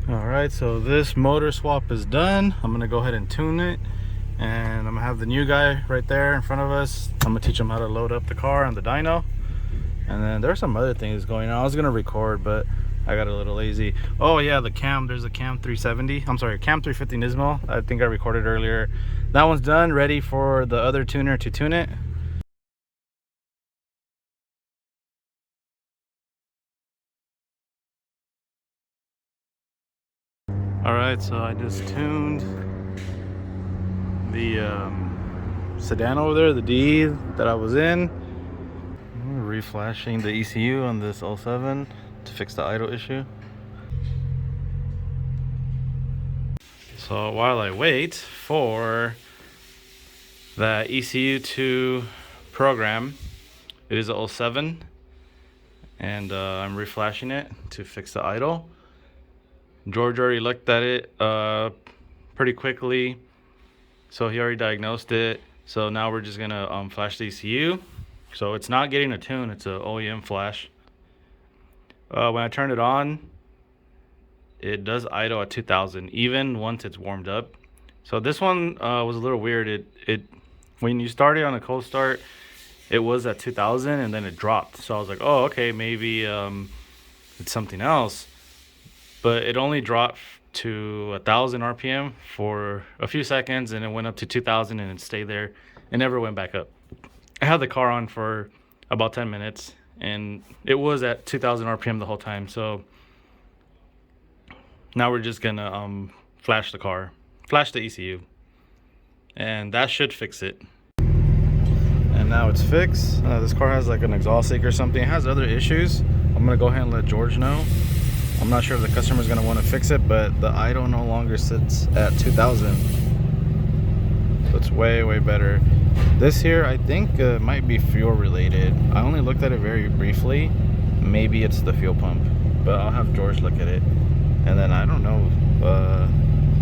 Alright, so this motor swap is done. I'm gonna go ahead and tune it, and I'm gonna have the new guy right there in front of us. I'm gonna teach him how to load up the car on the dyno, and then there's some other things going on. I was gonna record, but I got a little lazy. Oh yeah, the cam, there's a cam 370, I'm sorry, cam 350 Nismo. I think I recorded earlier. That one's done, ready for the other tuner to tune it. Alright, so I just tuned the sedan over there, the D that I was in. Reflashing the ECU on this 07 to fix the idle issue. So while I wait for that ECU to program, it is a 07, and I'm reflashing it to fix the idle. George already looked at it pretty quickly, so he already diagnosed it. So now we're just gonna flash the ECU. So it's not getting a tune, it's an OEM flash. When I turn it on, it does idle at 2000 even once it's warmed up. So this one was a little weird. It when you started on a cold start, it was at 2000 and then it dropped. So I was like, oh, okay, maybe it's something else. But it only dropped to 1000 RPM for a few seconds, and it went up to 2000 and it stayed there. It never went back up. I had the car on for about 10 minutes and it was at 2000 RPM the whole time. So now we're just gonna flash the car, flash the ECU, and that should fix it. And now it's fixed. This car has like an exhaust leak or something. It has other issues. I'm gonna go ahead and let George know. I'm not sure if the customer's gonna want to fix it, but the idle no longer sits at 2000. So it's way better. This here, I think, might be fuel related. I only looked at it very briefly. Maybe it's the fuel pump, but I'll have George look at it. And then I don't know,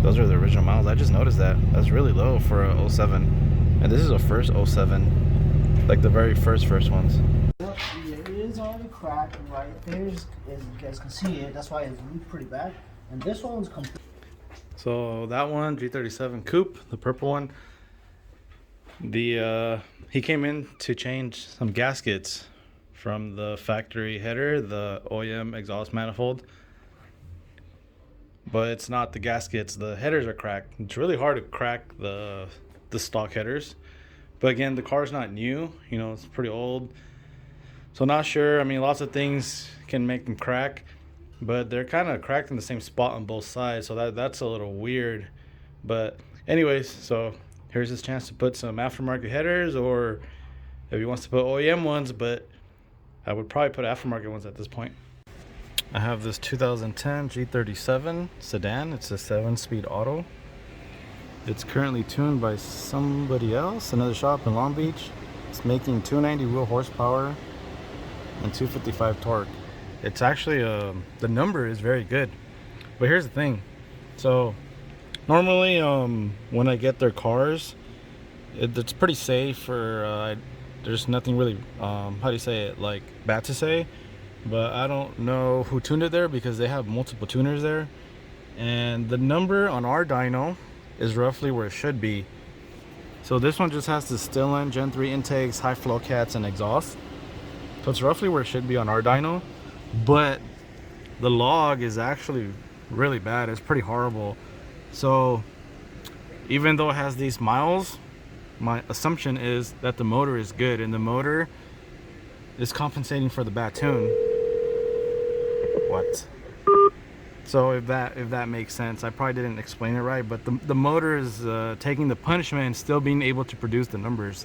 those are the original models. I just noticed that. That's really low for a 07. And this is a first 07, like the very first ones. It is already cracked right there, as you guys can see it. That's why it's leaked pretty bad. And this one's complete. So that one, G35 Coupe, the purple one, he came in to change some gaskets from the factory header, the OEM exhaust manifold. But it's not the gaskets, the headers are cracked. It's really hard to crack the stock headers. But again, the car's not new, you know, it's pretty old. So not sure. I mean, lots of things can make them crack, but they're kind of cracked in the same spot on both sides. So that's a little weird. But anyways, so here's his chance to put some aftermarket headers, or if he wants to put OEM ones, but I would probably put aftermarket ones at this point. I have this 2010 G37 sedan. It's a 7-speed auto. It's currently tuned by somebody else, another shop in Long Beach. It's making 290 wheel horsepower and 255 torque. It's actually the number is very good. But here's the thing. So normally when I get their cars, it's pretty safe, or there's nothing really how do you say it, like bad to say. But I don't know who tuned it there because they have multiple tuners there, and the number on our dyno is roughly where it should be. So this one just has the Stillen Gen 3 intakes, high flow cats, and exhaust. So it's roughly where it should be on our dyno, but the log is actually really bad. It's pretty horrible. So even though it has these miles, my assumption is that the motor is good, and the motor is compensating for the bad tune. What? So if that makes sense, I probably didn't explain it right, but the motor is taking the punishment and still being able to produce the numbers.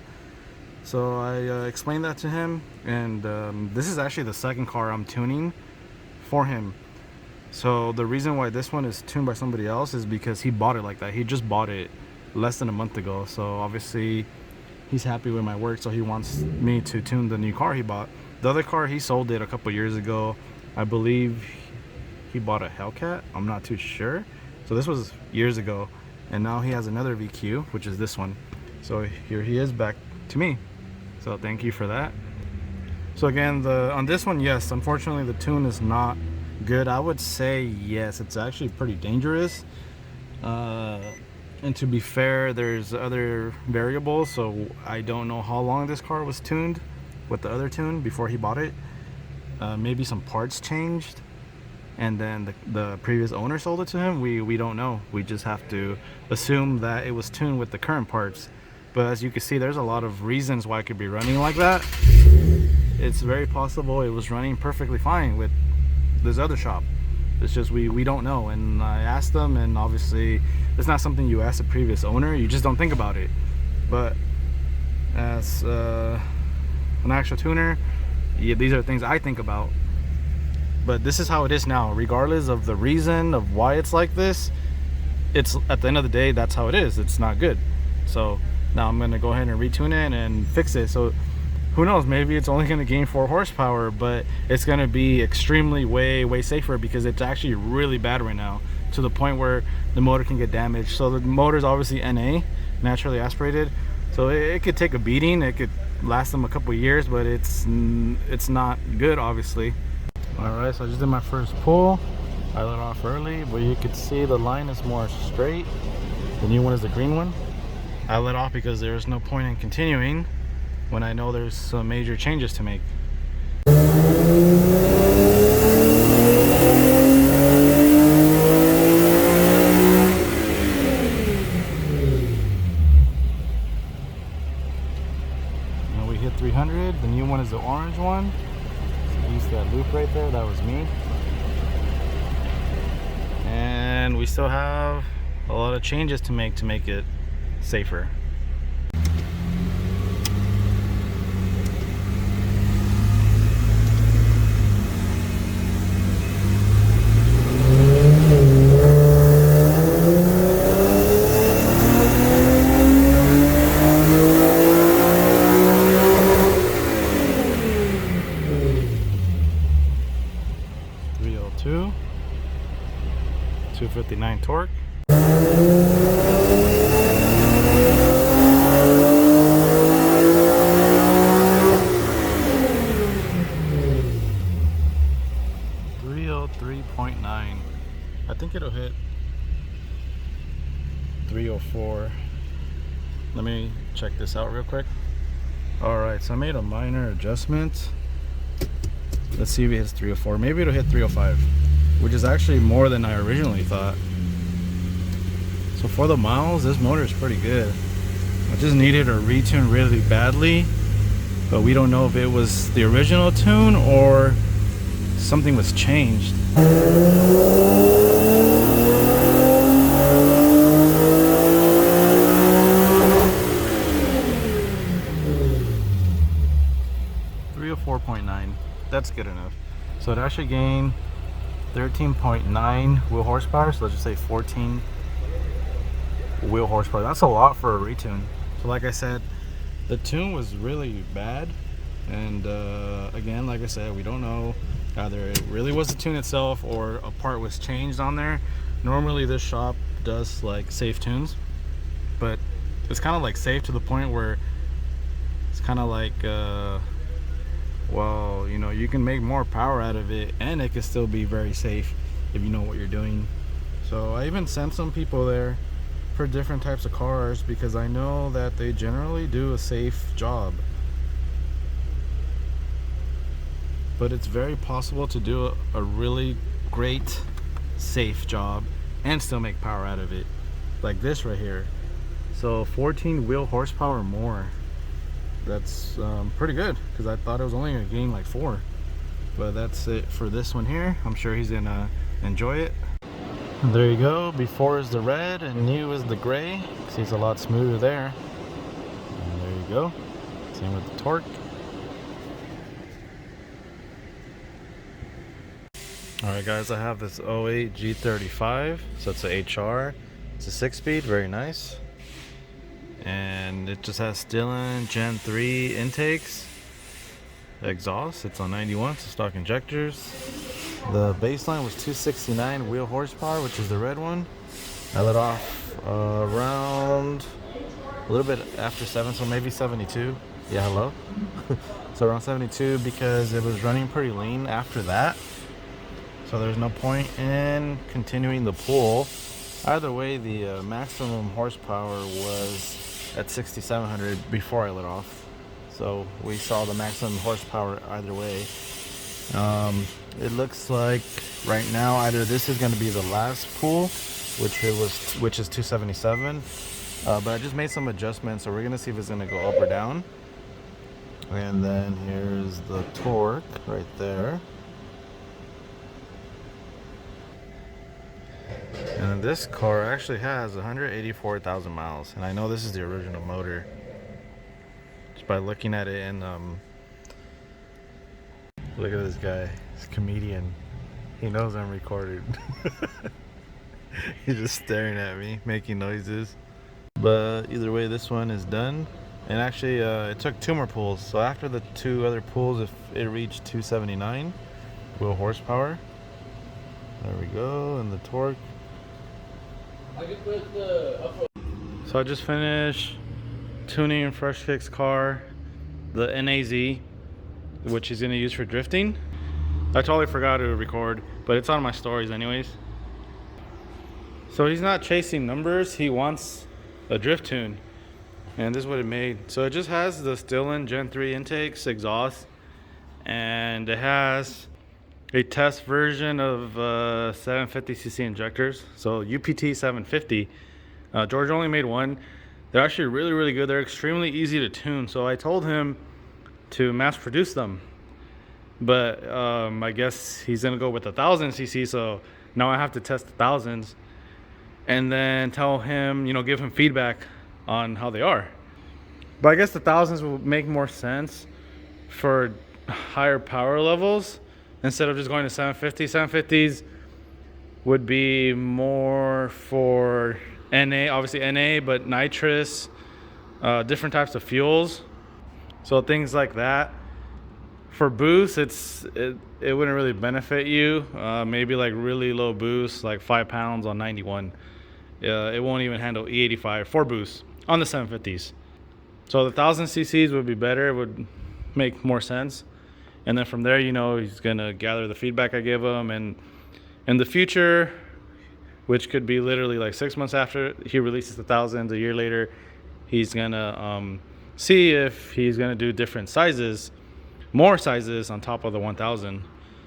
So I explained that to him, and this is actually the second car I'm tuning for him. So the reason why this one is tuned by somebody else is because he bought it like that. He just bought it less than a month ago. So obviously he's happy with my work, so he wants me to tune the new car he bought. The other car, he sold it a couple years ago. I believe he bought a Hellcat. I'm not too sure. So this was years ago, and now he has another VQ, which is this one. So here he is back to me. So thank you for that. So again, on this one, yes, unfortunately the tune is not Good, I would say yes. It's actually pretty dangerous. And to be fair, there's other variables, so I don't know how long this car was tuned with the other tune before he bought it. Maybe some parts changed, and then the previous owner sold it to him. We don't know. We just have to assume that it was tuned with the current parts. But as you can see, there's a lot of reasons why it could be running like that. It's very possible it was running perfectly fine with this other shop. It's just we don't know. And I asked them, and obviously it's not something you ask the previous owner. You just don't think about it. But as an actual tuner, yeah, these are things I think about. But this is how it is now, regardless of the reason of why it's like this. It's at the end of the day, that's how it is. It's not good. So now I'm gonna go ahead and retune it and fix it. So who knows, maybe it's only gonna gain 4 horsepower, but it's gonna be extremely way safer, because it's actually really bad right now, to the point where the motor can get damaged. So the motor is obviously NA, naturally aspirated, so it could take a beating. It could last them a couple years, but it's not good, obviously. All right, so I just did my first pull. I let off early, but you could see the line is more straight. The new one is the green one. I let off because there's no point in continuing when I know there's some major changes to make. Now we hit 300. The new one is the orange one. So you see that loop right there? That was me. And we still have a lot of changes to make it safer. .2 259 torque. .9. I think it'll hit 304. Let me check this out real quick. Alright, so I made a minor adjustment. Let's see if it hits 304. Maybe it'll hit 305, which is actually more than I originally thought. So for the miles, this motor is pretty good. I just needed a retune really badly, but we don't know if it was the original tune or something was changed. .9. That's good enough. So it actually gained 13.9 wheel horsepower. So let's just say 14 wheel horsepower. That's a lot for a retune. So like I said, the tune was really bad, and again, like I said, we don't know. Either it really was the tune itself or a part was changed on there. Normally this shop does like safe tunes, but it's kind of like safe to the point where it's kind of like well, you know, you can make more power out of it, and it can still be very safe if you know what you're doing. So I even sent some people there for different types of cars, because I know that they generally do a safe job. But it's very possible to do a really great safe job and still make power out of it, like this right here. So 14 wheel horsepower more. That's pretty good, because I thought it was only gonna gain like 4. But that's it for this one here. I'm sure he's gonna enjoy it. And there you go. Before is the red and new is the gray. See, it's a lot smoother there. And there you go. Same with the torque. Alright guys, I have this 08 G35. So it's a HR. It's a 6-speed, very nice. And it just has Dyno Gen 3 intakes, exhaust. It's on 91, so stock injectors. The baseline was 269 wheel horsepower, which is the red one. I let off around a little bit after 7, so maybe 72. Yeah, hello. So around 72, because it was running pretty lean after that. so there's no point in continuing the pull. Either way, the maximum horsepower was at 6,700 before I let off. So we saw the maximum horsepower either way. It looks like right now either this is going to be the last pull, which is 277. But I just made some adjustments, so we're going to see if it's going to go up or down. And then here's the torque right there. And this car actually has 184,000 miles, and I know this is the original motor just by looking at it. And look at this guy, he's a comedian. He knows I'm recorded. He's just staring at me, making noises. But either way, this one is done. And actually, it took 2 more pulls. So after the 2 other pulls, if it reached 279 wheel horsepower. There we go, and the torque. So I just finished tuning Fresh Kick's car, the NAZ, which he's gonna use for drifting. I totally forgot to record, but it's on my stories anyways. So he's not chasing numbers, he wants a drift tune. And this is what it made. So it just has the Stillen Gen 3 intakes, exhaust, and it has a test version of 750cc injectors. So UPT 750. George only made one. They're actually really good. They're extremely easy to tune. So I told him to mass produce them. But I guess he's gonna go with 1,000cc. So now I have to test the thousands and then tell him, you know, give him feedback on how they are. But I guess the thousands will make more sense for higher power levels instead of just going to 750. 750s would be more for NA, obviously NA, but nitrous, different types of fuels. So things like that. For boost, it wouldn't really benefit you. Maybe like really low boost, like 5 pounds on 91. It won't even handle E85 for boost on the 750s. So the 1,000cc's would be better. It would make more sense. And then from there, you know, he's gonna gather the feedback I give him, and in the future, which could be literally like 6 months after he releases the thousands, a year later, he's gonna see if he's gonna do different sizes, more sizes on top of the 1,000.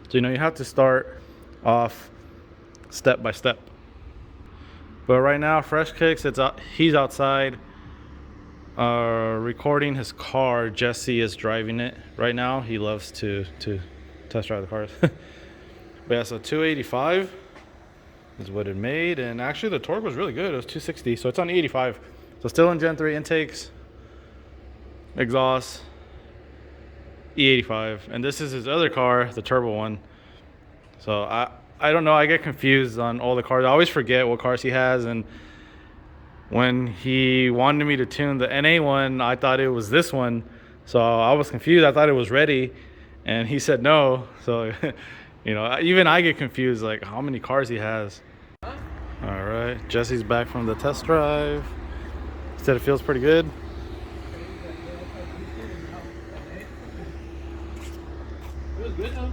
So, you know, you have to start off step by step. But right now, Fresh Kicks, he's outside recording his car. Jesse is driving it right now. He loves to test drive the cars. But yeah, so 285 is what it made, and actually the torque was really good. It was 260, so it's on E85. So still in Gen 3 intakes, exhaust, E85, and this is his other car, the turbo one. So I don't know, I get confused on all the cars. I always forget what cars he has, and when he wanted me to tune the NA one, I thought it was this one. So I was confused. I thought it was ready, and he said no. So, you know, even I get confused, like how many cars he has. All right, Jesse's back from the test drive. He said it feels pretty good. It was good though.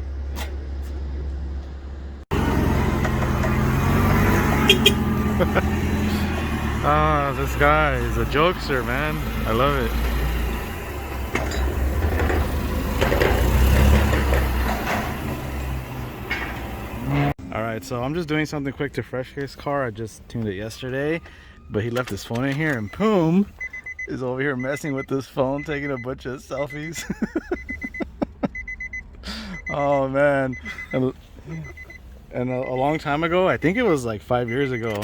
Oh, this guy is a jokester, man. I love it. Alright, so I'm just doing something quick to Fresh Kick's car. I just tuned it yesterday, but he left his phone in here, and Poom is over here messing with this phone, taking a bunch of selfies. Oh man. And a long time ago, I think it was like 5 years ago,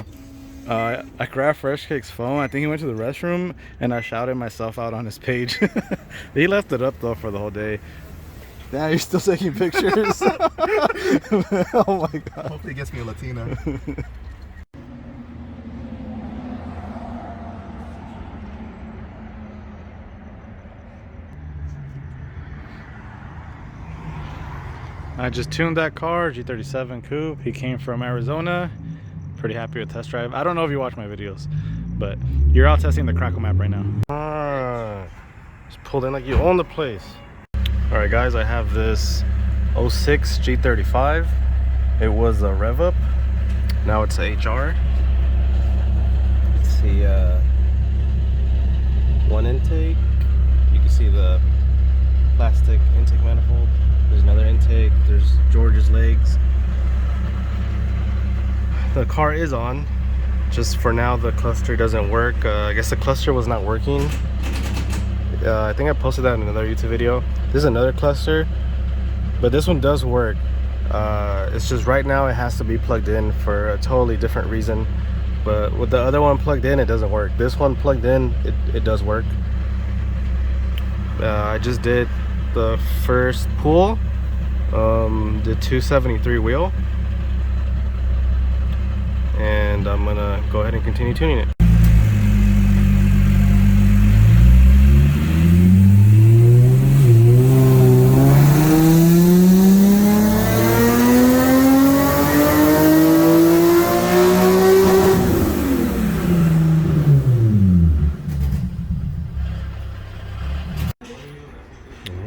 I grabbed Fresh Kick's phone. I think he went to the restroom, and I shouted myself out on his page. He left it up though for the whole day. Damn, you're still taking pictures. Oh my god. Hopefully he gets me a Latina. I just tuned that car, G35 Coupe. He came from Arizona. Pretty happy with test drive. I don't know if you watch my videos, but you're out testing the Crackle map right now. Just pulled in like you own the place. All right, guys, I have this 06 G35. It was a rev up. Now it's a HR. Let's see, one intake. You can see the plastic intake manifold. There's another intake. There's George's legs. The car is on. Just for now, the cluster doesn't work. I guess the cluster was not working. I think I posted that in another YouTube video. This is another cluster, but this one does work. It's just right now it has to be plugged in for a totally different reason. But with the other one plugged in, it doesn't work. This one plugged in, it does work. I just did the first pull, the 273 wheel. And I'm gonna go ahead and continue tuning it.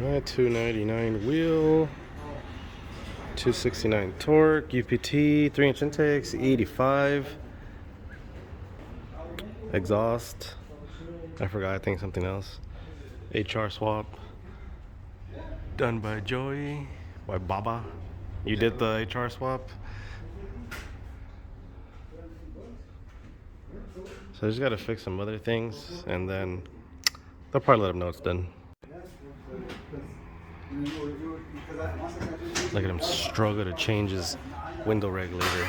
Alright, 299 wheel. 269 torque, UPT, 3-inch intakes, 85 exhaust. I forgot, I think something else. HR swap done by Joey, by Baba. You did the HR swap. So I just gotta fix some other things and then they'll probably let them know it's done. Look at him struggle to change his window regulator.